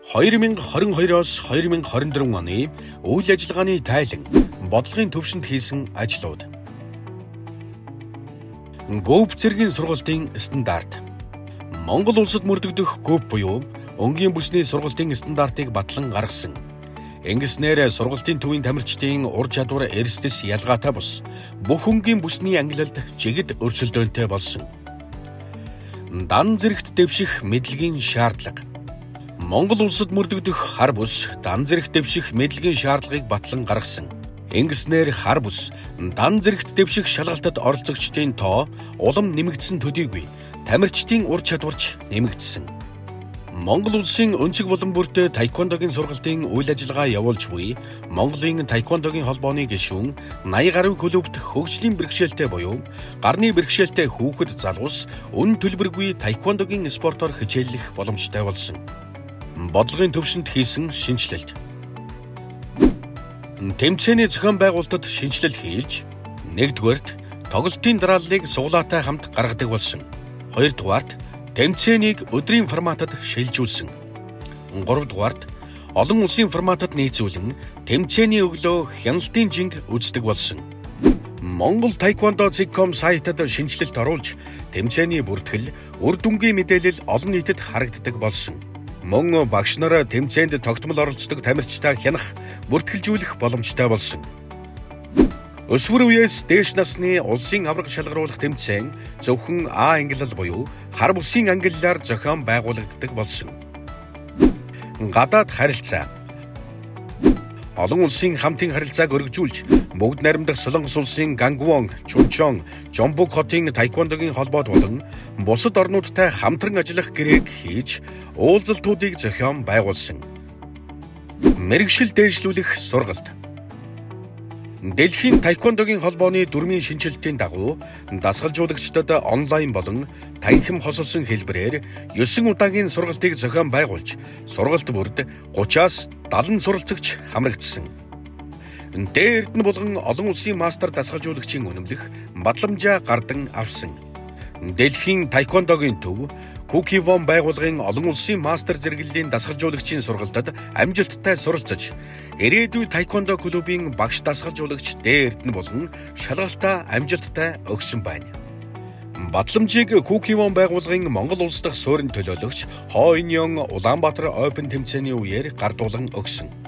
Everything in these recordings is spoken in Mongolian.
2022-оос 2024 оны үйл ажиллагааны тайлан бодлогын төвшөнд хийсэн ажлууд. ГОВ зэргийн сургалтын стандарт. Монгол улсад мөрдөгдөх ГОВ буюу өнгийн бүсний сургалтын стандартыг батлан гаргасан. Ингэснээр сургалтын төвийн тамирчдын ур чадвар эрсдэс ялгаатай бус бүх өнгийн бүсний ангиллалд жигд өрсөлдөөнтэй болсон. Дан зэрэгт дэвших мэдлэгийн шаардлага. Монгол улсад мөрдөгдөх хар бүс дан зэрэгт дэвших мэдлэгийн шаардлагыг батлан гаргасан. Ингэснээр хар бүс дан зэрэгт дэвших шалгалтад оролцогчдын тоо улам нэмэгдсэн төдийгүй тамирчдын ур чадварч нэмэгдсэн. Монгол улсын өнцөг булан бүртээ таеквондогийн сургалтын үйл ажиллагаа явуулж буй Монголын таеквондогийн холбооны гишүүн 80 гаруй клубт хөгжлийн бэрхшээлтэй буюу гарны бэрхшээлтэй хүүхэд залуус үн төлбөргүй таеквондогийн спортоор хичээллэх боломжтой болсон. Бодлогын төвшөнд хийсэн шинжилэлт. Тэмцээний зохион байгуулалтад шинжилэл хийж, 1-р тоглолтын дарааллыг суглаатай хамт гаргадаг болсон. 2-р тэмцээнийг өдрийн форматад шилжүүлсэн. 3-р олон улсын форматад нийцүүлэн тэмцээний өглөө хяналтын жинг үздэг болсон. Монгол taekwondo.com сайтад шинжилэлт оруулж, тэмцээний бүртгэл, үр дүнгийн мэдээлэл олон нийтэд харагддаг болсон. Мөн багш нар тэмцээнд тогтмол оролцдог тамирчтай хянах, бүртгэлжүүлэх боломжтой болсон. Өсвөр үеэс дээш насны улсын аварга шалгаруулах тэмцээн зөвхөн А ангиллал буюу хар бүсийн ангиллаар зохион байгуулагддаг болсон. Гадаад харилцаа. Олон улсын хамтын харилцааг өргөжүүлж, бүгд найрамдах Солонгос улсын Гангвон, Чунчон, Жомбук хотын таеквондогийн холбоод болон бусад орнуудтай хамтран ажиллах гэрээг хийж, уулзалтуудыг зохион байгуулсан. Мэргэшил дээшлүүлэх сургалт. Дэлхийн таеквондогийн холбооны дүрмийн шинжилтийн дагуу дасгалжуулагчдад онлайн болон танхим хосолсон хэлбэрээр 9 удаагийн сургалтыг зохион байгуулж, сургалт бүрд 30-аас 70 суралцагч хамрагдсан. Дээр Эрдэнэ болгон олон улсын мастер дасгалжуулагчийн үнэмлэх батламжаа гардан авсан. Дэлхийн таеквондогийн төв Кукивон байгууллагын олон улсын мастер зэрэглэлийн дасгалжуулагчийн сургалтад амжилттай суралцаж, ирээдүйн таеквондо клубын багш дасгалжуулагч Дээр Эрдэнэ болгон шалгалтаа амжилттай өгсөн байна. Батламжийг Кукивон байгууллагын Монгол улс дахь суурин төлөөлөгч Хо Иньон Улаанбаатар Open тэмцээний үеэр гардуулан өгсөн.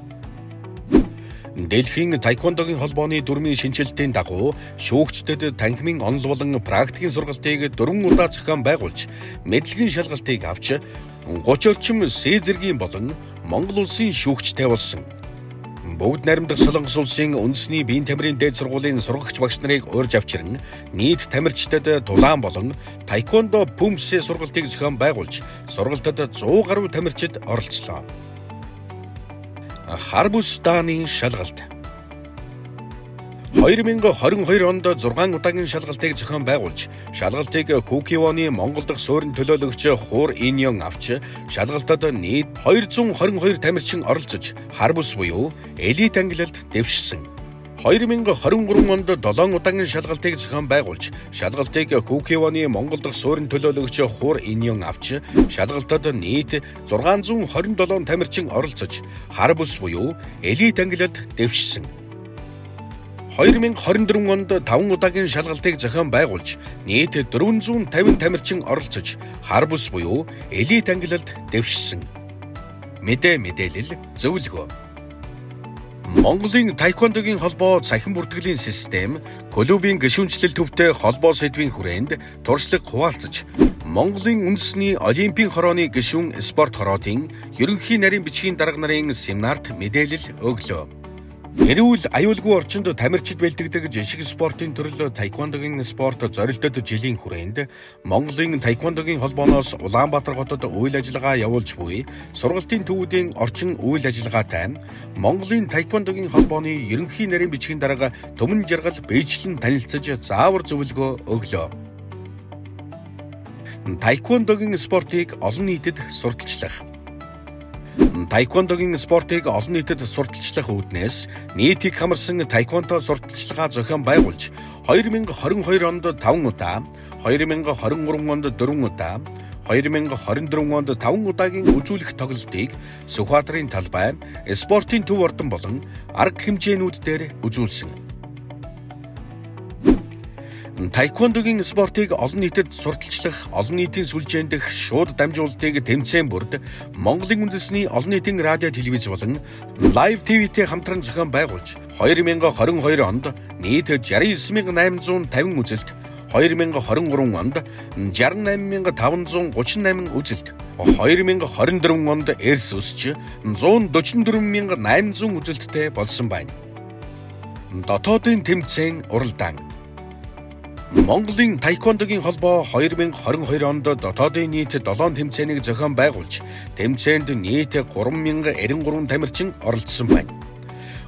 Дэлхийн таеквондогийн холбооны дүрмийн шинжилтийн дагуу шүүгчдэд танхимын онол болон практикийн сургалтыг 4 удаа зохион байгуулж, мэдлэгийн шалгалтыг авч 30 орчим С зэргийн болон Монгол улсын шүүгчтэй болсон. Бүгд найрамдах Солонгос улсын үндэсний биеийн тамирын дээд сургуулийн сургагч багш нарыг урьж авчирн нийт тамирчдад дулаан болон таеквондо пүмс сургалтыг зохион байгуулж, сургалтад 100 гаруй тамирчид оролцлоо. Хар бүс дааны шалгалт. 2022 онд 6 удаагийн шалгалтыг зохион байгуулж, шалгалтыг Кукивоны Монгол дахь суурин төлөөлөгч Хур Иньон авч, шалгалтад нийт 222 тамирчин оролцож, хар бүс буюу элит ангиллалд дэвшсэн. 2023 онд 7 удаагийн шалгалтыг зохион байгуулж, шалгалтыг Кукивоны Монгол дахь суурин төлөөлөгч Хур Иньон авч, шалгалтад нийт 627 тамирчин оролцож, хар бүс буюу элит ангиллалд дэвшсэн. 2024 онд 5 удаагийн шалгалтыг зохион байгуулж, нийт 450 тамирчин оролцож, хар бүс буюу элит ангиллалд дэвшсэн. Мэдээлэл зөвлөгөө. Монголын таеквондогийн холбоо цахим бүртгэлийн систем, клубын гишүүнчлэл төвтэй холбоо сэдвийн хүрээнд туршлага хуваалцаж, Монголын үндэсний олимпийн хорооны гишүүн спорт хороодын ерөнхий нарийн бичгийн дарга нарын семинарт мэдээлэл өглөө. Эрүүл аюулгүй орчинд тамирчид бэлтгэдэг жишг спортын төрөл таеквондогийн спорт зорилттой жилийн хүрээнд Монголын таеквондогийн холбооноос Улаанбаатар хотод үйл ажиллагаа явуулж буй сургалтын төвүүдийн орчин үйл ажиллагаатай Монголын таеквондогийн холбооны ерөнхий нарийн бичгийн дарга Төмөн Жаргал биечлэн танилцаж заавар зөвлөгөө өглөө. Таеквондогийн спортыг олон нийтэд сурталчлах. Таеквондогийн спортыг олон нийтэд сурталчлах үүднээс нийтийг хамарсан таеквондо сурталчилгаа зохион байгуулж, 2022 онд 5 удаа, 2023 онд 4 удаа, 2024 онд 5 удаагийн үзүүлэх тоглолтыг Сүхбаатарын талбай, спортын төв ордон болон арга хэмжээнүүд дээр үзүүлсэн. Таеквондогийн спортыг олон нийтэд сурталчлах, олон нийтийн сүлжээндх шууд дамжуулалтыг тэмцээн бүрд Монголын үндэсний олон нийтийн радио, телевиз болон лайв ТV-тэй хамтран зохион байгуулж 2022 онд нийт 69850 үзэлт, 2023 онд 68538 үзэлт, 2024 онд эрс өсч 144800 үзэлттэй болсон байна. Дотоодын тэмцээн уралдаан. Монголын таеквондогийн холбоо 2022 онд дотоодын нийт 7 тэмцээнийг зохион байгуулж, тэмцээнд нийт 3093 тамирчин оролцсон байна.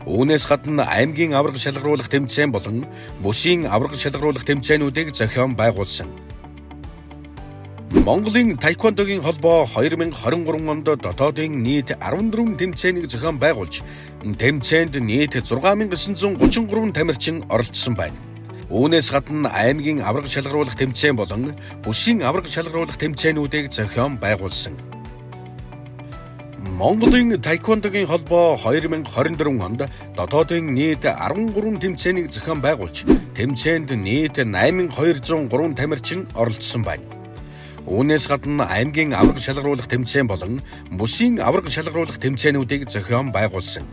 Үүнээс гадна аймгийн аварга шалгаруулах тэмцээн болон бүсийн аварга шалгаруулах тэмцээнүүдийг зохион байгуулсан. Монголын таеквондогийн холбоо 2023 онд дотоодын нийт 14 тэмцээнийг зохион байгуулж, тэмцээнд нийт 6933 тамирчин оролцсон байна. Үүнээс гадна аймгийн аварга шалгаруулах тэмцээн болон бүсийн аварга шалгаруулах тэмцээнүүдийг зохион байгуулсан. Монголын таеквондогийн холбоо 2024 онд дотоодын нийт 13 тэмцээнийг зохион байгуулж, тэмцээнд нийт 8203 тамирчин оролцсон байна. Үүнээс гадна аймгийн аварга шалгаруулах тэмцээн болон бүсийн аварга шалгаруулах тэмцээнүүдийг зохион байгуулсан.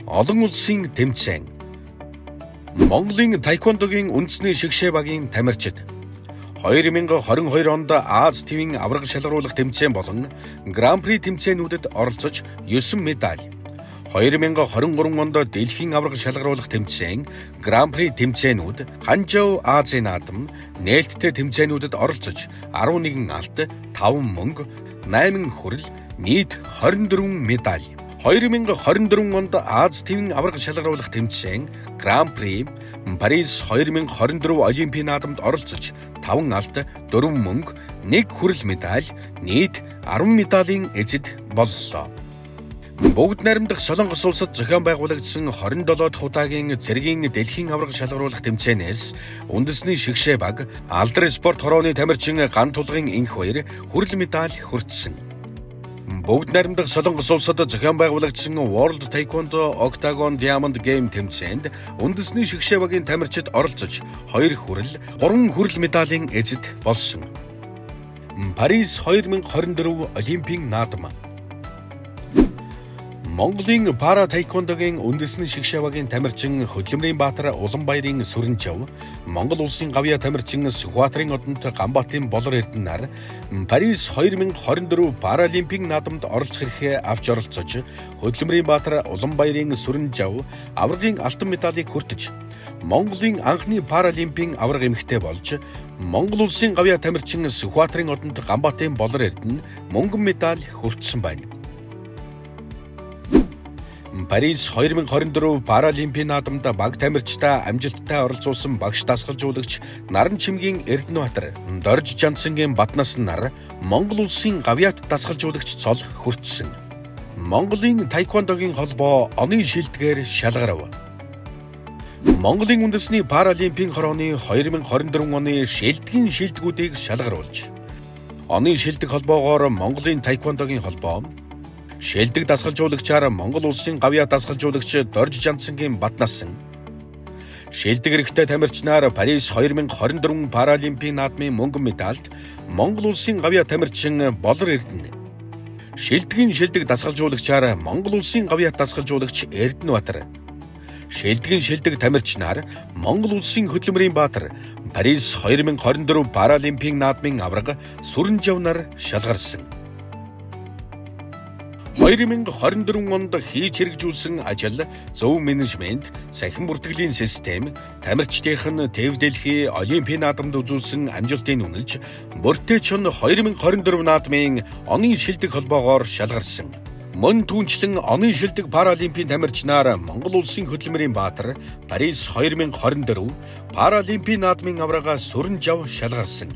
Олон улсын тэмцээн. Монголын таеквондогийн үндэсний шигшээ багийн тамирчид 2022 онд Аз ТV-ийн аварга шалгаруулах тэмцээн болон Гран-при тэмцээнүүдэд оролцож 9 медаль, 2023 онд Дэлхийн аварга шалгаруулах тэмцээн, Гран-при тэмцээнүүд, Ханчжоу Азийн наадам, нээлттэй тэмцээнүүдэд оролцож 11 алт, 5 мөнгө, 8 хүрэл, нийт 24 медаль. 2024 онд Аз ТV-ийн аварга шалгаруулах тэмцээн, Гран-при, Парис 2024 Олимпийн наадамд оролцож 5 алт, 4 мөнгө, 1 хүрэл медаль, нийт 10 медалийн эзэд боллоо. Бүгд найрамдах Солонгос улсад зохион байгуулагдсан 27 дахь удаагийн цэргийн Дэлхийн аварга шалгаруулах тэмцээнээс үндэсний шигшээ баг алдар спорт хорооны тамирчин Ган Тулгын энх баяр хүрэл медаль хүртсэн. Бүгд найрамдах Солонгос улсад зохион байгуулагдсан World Taekwondo Octagon Diamond Game тэмцээнд үндэсний шигшээ багийн тамирчид оролцож 2 хүрэл, 3 хүрэл медалийн эзэд болсон. Парис 2024 Олимпийн наадам. Монголын пара таеквондогийн үндэсний шигшээ багийн тамирчин Хөдөлмөрийн Баатар Уланбаярын Сүрэнжав, Монгол улсын гавьяа тамирчин Сүхбаатарын одонт Ганбаатарын Болор Эрдэнэр Парис 2024 Паралимпийн наадамд оролцох эрхээ авч оролцож, Хөдөлмөрийн Баатар Уланбаярын Сүрэнжав аваргын алтан медалийг хүртэж, Монголын анхны Паралимпийн аварга эмэгтэй болж, Монгол улсын гавьяа тамирчин Сүхбаатарын одонт Ганбаатарын Болор Эрдэнэ мөнгөн медаль хүртсэн байна. Парис 2024 Паралимпийн наадамд баг тамирчтай амжилттай оролцуулсан багш дасгалжуулагч Наран Чимгийн Эрдэнэбаатар, Дорж Жансангийн Батнасан нар Монгол улсын гавьяат дасгалжуулагч цол хүртсэн. Монголын таеквондогийн холбоо оны шилдгээр шалгарав. Монголын үндэсний Паралимпийн хорооны 2024 оны шилдгийн шилдэгүүдийг шалгаруулж, оны шилдэг холбоогоор Монголын таеквондогийн холбоо, шилдэг дасгалжуулагчаар Монгол улсын гавьяа дасгалжуулагч Дорж Жансангийн Батнасан, шилдэг эрэгтэй тамирчнаар Парис 2024 Паралимпийн наадмын мөнгөн медальт Монгол улсын гавьяа тамирчин Болор Эрдэнэ, шилдгийн шилдэг дасгалжуулагчаар Монгол улсын гавьяа дасгалжуулагч Эрдэнэбаатар, шилдгийн шилдэг тамирчнаар Монгол улсын Хөдөлмөрийн Баатар Парис 2024 Паралимпийн наадмын аварга Сүрэнжав нар шалгарсан. 2024 онд хийж хэрэгжүүлсэн ажил, зөв менежмент, сахин бүртгэлийн систем, тамирчдынх нь ТЭВ Дэлхий Олимпийн наадамд үзүүлсэн амжилтыг үнэлж, Бүртээч он 2024 наадмын оны шилдэг холбоогоор шалгарсан. Мөн түүнчлэн оны шилдэг Паралимпийн тамирчнаар Монгол улсын Хөдөлмөрийн Баатар Парис 2024 Паралимпийн наадмын аварга Сүрэнжав шалгарсан.